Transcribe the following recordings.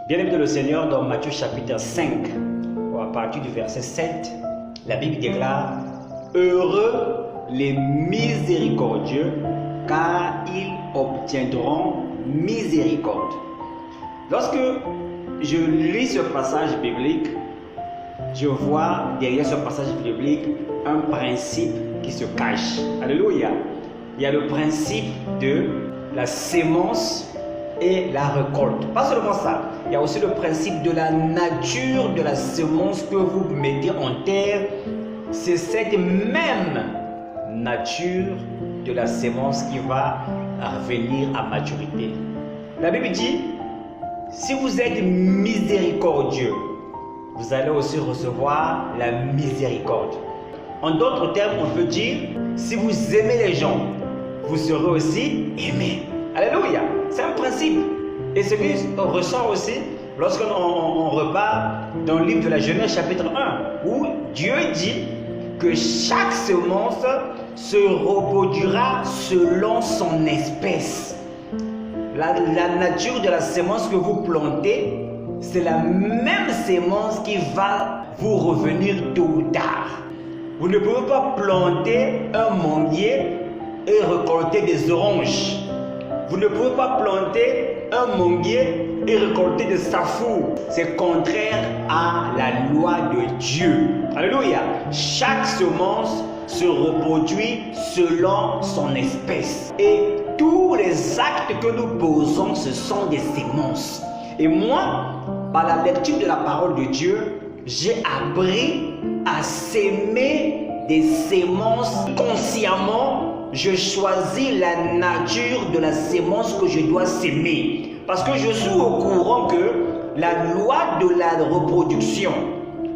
Bien-aimés de le Seigneur, dans Matthieu chapitre 5, à partir du verset 7, la Bible déclare « Heureux les miséricordieux, car ils obtiendront miséricorde. » Lorsque je lis ce passage biblique, je vois derrière ce passage biblique un principe qui se cache. Alléluia. Il y a le principe de la sémence et la récolte. Pas seulement ça, il y a aussi le principe de la nature de la semence que vous mettez en terre. C'est cette même nature de la sémence qui va revenir à maturité. La Bible dit, si vous êtes miséricordieux, vous allez aussi recevoir la miséricorde. En d'autres termes, on peut dire, si vous aimez les gens, vous serez aussi aimés. Alléluia, c'est un principe. Et ce qu'on ressent aussi lorsqu'on repart dans le livre de la Genèse chapitre 1, où Dieu dit que chaque semence se reproduira selon son espèce. La nature de la sémence que vous plantez, c'est la même sémence qui va vous revenir tôt ou tard. Vous ne pouvez pas planter un manguier et récolter des oranges. Vous ne pouvez pas planter un manguier et récolter des safours. C'est contraire à la loi de Dieu. Alléluia. Chaque semence se reproduit selon son espèce. Et tous les actes que nous posons, ce sont des semences. Et moi, par la lecture de la parole de Dieu, j'ai appris à s'aimer des semences consciemment. Je choisis la nature de la sémence que je dois s'aimer. Parce que je suis au courant que la loi de la reproduction,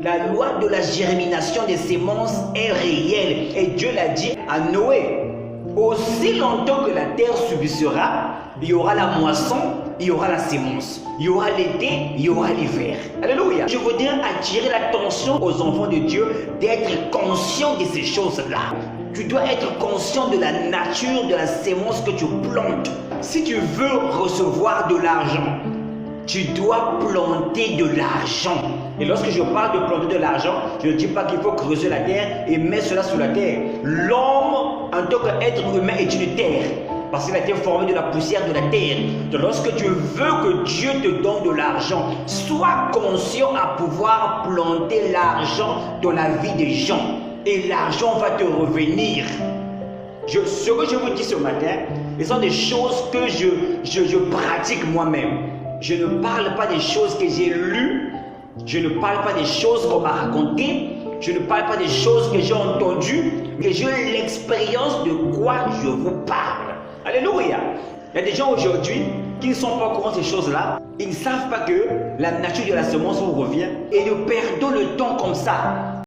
la loi de la germination des semences est réelle. Et Dieu l'a dit à Noé. Aussi longtemps que la terre subsistera, il y aura la moisson, il y aura la sémence. Il y aura l'été, il y aura l'hiver. Alléluia. Je voudrais attirer l'attention aux enfants de Dieu d'être conscients de ces choses-là. Tu dois être conscient de la nature de la sémence que tu plantes. Si tu veux recevoir de l'argent, tu dois planter de l'argent. Et lorsque je parle de planter de l'argent, je ne dis pas qu'il faut creuser la terre et mettre cela sur la terre. L'homme, en tant qu'être humain, est une terre. Parce qu'il a été formé de la poussière de la terre. Donc lorsque tu veux que Dieu te donne de l'argent, sois conscient à pouvoir planter l'argent dans la vie des gens. Et l'argent va te revenir. Ce que je vous dis ce matin, ce sont des choses que je pratique moi-même. Je ne parle pas des choses que j'ai lues. Je ne parle pas des choses qu'on m'a racontées. Je ne parle pas des choses que j'ai entendues. Mais j'ai l'expérience de quoi je vous parle. Alléluia. Il y a des gens aujourd'hui qui ne sont pas au courant de ces choses-là. Ils ne savent pas que la nature de la semence vous revient. Et nous perdons le temps comme ça.